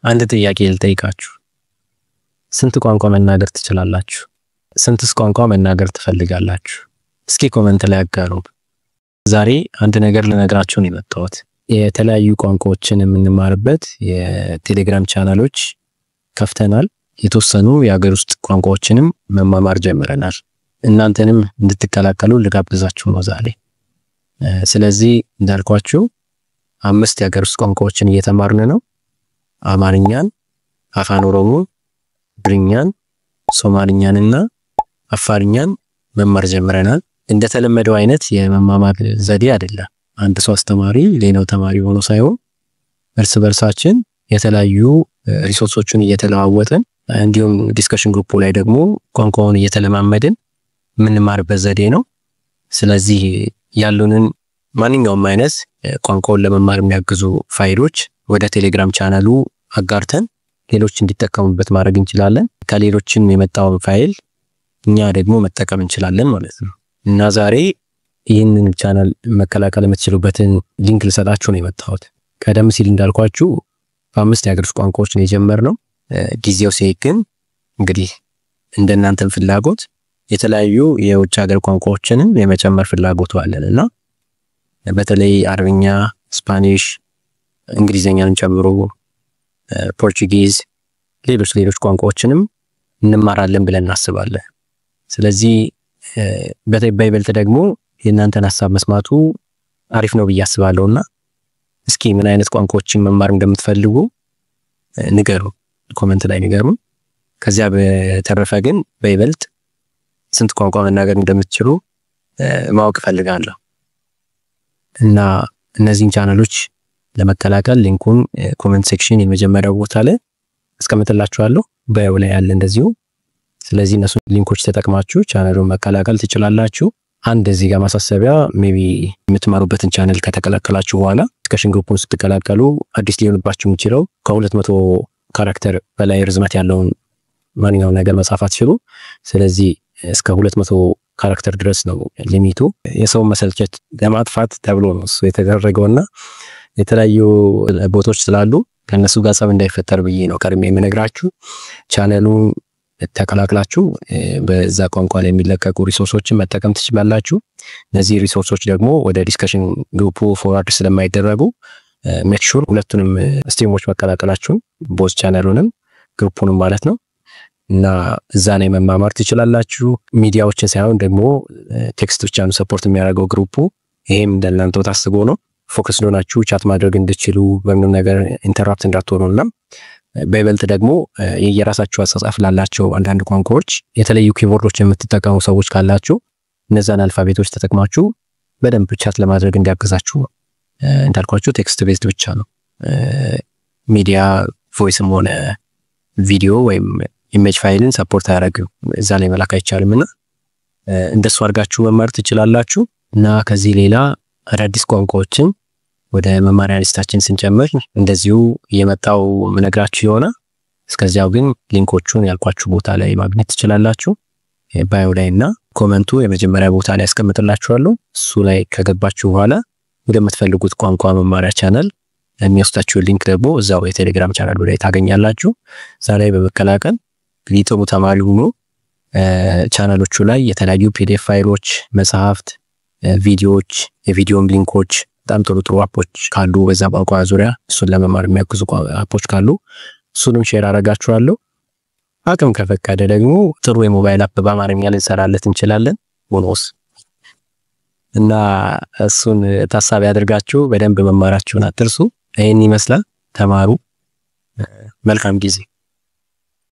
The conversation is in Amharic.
አንድ ጥያቄ ልጠይቃችሁ። ስንት ቋንቋ መናገር ትችላላችሁ? ስንትስ ቋንቋ መናገር ትፈልጋላችሁ? እስኪ ኮሜንት ላይ አጋሩ። ዛሬ አንድ ነገር ልነግራችሁ ነው የመጣሁት። የተለያዩ ቋንቋዎችን የምንማርበት የቴሌግራም ቻናሎች ከፍተናል። የተወሰኑ የሀገር ውስጥ ቋንቋዎችንም መማማር ጀምረናል። እናንተንም እንድትቀላቀሉ ልጋብዛችሁ ነው ዛሬ። ስለዚህ እንዳልኳችሁ 5 የሀገር ውስጥ ቋንቋዎችን እየተማርን ነው። አማርኛን፣ አፋን ኦሮሞ፣ ትግርኛን፣ ሶማሊኛንና አፋርኛን መማር ጀምረናል። እንደተለመደው አይነት የመማማር ዘዴ አይደለም። አንድ ሰው አስተማሪ ሌላው ተማሪ ሆኖ ሳይሆን እርስ በርሳችን የተለያዩ ሪሶርሶችን እየተለዋወጥን እንዲሁም ዲስከሽን ግሩፕ ላይ ደግሞ ቋንቋውን እየተለማመድን የምንማርበት ዘዴ ነው። ስለዚህ ያሉንን ማንኛውም አይነት ቋንቋውን ለመማር የሚያግዙ ፋይሎች ወደ ቴሌግራም ቻናሉ አጋርተን ሌሎች እንዲጠቀሙበት ማድረግ እንችላለን። ከሌሎችም የመጣው ፋይል እኛ ደግሞ መጠቀም እንችላለን ማለት ነው። እና ዛሬ ይህንን ቻናል መቀላቀል የምትችሉበትን ሊንክ ልሰጣችሁ ነው የመጣሁት። ቀደም ሲል እንዳልኳችሁ 5 የሀገር ውስጥ ቋንቋዎች ነው የጀመርነው። ጊዜው ሲሄድ ግን እንግዲህ እንደናንተም ፍላጎት የተለያዩ የውጭ ሀገር ቋንቋዎችንም የመጨመር ፍላጎቱ አለንና በተለይ አረብኛ፣ ስፓኒሽ፣ እንግሊዘኛን ጨምሮ ፖርቹጊዝ፣ ሌሎች ቋንቋዎችንም እንማራለን ብለን እናስባለን። ስለዚህ በይበልጥ ደግሞ የእናንተን ሐሳብ መስማቱ አሪፍ ነው ብዬ አስባለሁና እስኪ ምን አይነት ቋንቋዎችን መማር እንደምትፈልጉ ንገሩ፣ ኮሜንት ላይ ንገሩ። ከዚያ በተረፈ ግን በይበልጥ ስንት ቋንቋ መናገር እንደምትችሉ ማወቅ ፈልጋለሁ። እና እነዚህን ቻናሎች ለመቀላቀል ሊንኩን ኮሜንት ሴክሽን የመጀመሪያው ቦታ ላይ አስቀምጥላችኋለሁ፣ ባዮ ላይ ያለ እንደዚሁ። ስለዚህ እነሱ ሊንኮች ተጠቅማችሁ ቻናሉን መቀላቀል ትችላላችሁ። አንድ እዚህ ጋር ማሳሰቢያ፣ ሜቢ የምትማሩበትን ቻናል ከተቀላቀላችሁ በኋላ ዲስከሽን ግሩፑን ስትቀላቀሉ አዲስ ሊሆንባችሁ የሚችለው ከ200 ካራክተር በላይ ርዝመት ያለውን ማንኛውም ነገር መጻፍ አትችሉ። ስለዚህ እስከ 200 ካራክተር ድረስ ነው ሊሚቱ። የሰው መሰልቸት ለማጥፋት ተብሎ ነው እሱ የተደረገውና የተለያዩ ቦቶች ስላሉ ከነሱ ጋር ጸብ እንዳይፈጠር ብዬ ነው ቀድሜ የምነግራችሁ። ቻናሉን ተቀላቅላችሁ በዛ ቋንቋ ላይ የሚለቀቁ ሪሶርሶችን መጠቀም ትችላላችሁ። እነዚህ ሪሶርሶች ደግሞ ወደ ዲስከሽን ግሩፑ ፎርዋርድ ስለማይደረጉ ሜክ ሹር ሁለቱንም ስትሪሞች መቀላቀላችሁን፣ ቦዝ ቻናሉንም ግሩፑንም ማለት ነው። እና እዛ ላይ መማማር ትችላላችሁ። ሚዲያዎችን ሳይሆን ደግሞ ቴክስት ብቻ ነው ሰፖርት የሚያደርገው ግሩፑ። ይሄም እንደናንተው ታስቦ ነው ፎከስ ሆናችሁ ቻት ማድረግ እንድትችሉ በምንም ነገር ኢንተራፕት እንዳትሆኑና በይበልጥ ደግሞ የራሳችሁ አጻጻፍ ላላቸው አንዳንድ ቋንቋዎች የተለዩ ኪቦርዶች የምትጠቀሙ ሰዎች ካላችሁ እነዛን አልፋቤቶች ተጠቅማችሁ በደንብ ቻት ለማድረግ እንዲያግዛችሁ። እንዳልኳችሁ ቴክስት ቤዝድ ብቻ ነው። ሚዲያ ቮይስም ሆነ ቪዲዮ ወይም ኢሜጅ ፋይልን ሰፖርት አያደርግም፣ እዛ ላይ መላክ አይቻልምና እንደሱ አድርጋችሁ መማር ትችላላችሁ። እና ከዚህ ሌላ አዳዲስ ቋንቋዎችን ወደ መማሪያ ሊስታችን ስንጨምር እንደዚሁ እየመጣው ምነግራችሁ ይሆናል። እስከዚያው ግን ሊንኮቹን ያልኳችሁ ቦታ ላይ ማግኘት ትችላላችሁ። ባዮ ላይና ኮሜንቱ የመጀመሪያ ቦታ ላይ አስቀምጥላችኋለሁ። እሱ ላይ ከገባችሁ በኋላ ወደምትፈልጉት ቋንቋ መማሪያ ቻናል የሚወስዳችሁ ሊንክ ደግሞ እዛው የቴሌግራም ቻናሉ ላይ ታገኛላችሁ። ዛሬ በመቀላቀል ጥሩ ተማሪ ሁኑ። ቻናሎቹ ላይ የተለያዩ ፒዲኤፍ ፋይሎች፣ መጽሐፍት፣ ቪዲዮዎች፣ የቪዲዮም ሊንኮች፣ በጣም ጥሩ አፖች ካሉ በዛ ቋንቋ ዙሪያ እሱን ለመማር የሚያግዙ አፖች ካሉ እሱንም ሼር አደርጋችኋለሁ። አቅም ከፈቀደ ደግሞ ጥሩ የሞባይል አፕ በአማርኛ ልንሰራለት እንችላለን ቦኖስ። እና እሱን ታሳቢ አድርጋችሁ በደንብ መማራችሁን አትርሱ። ይሄን ይመስላል። ተማሩ። መልካም ጊዜ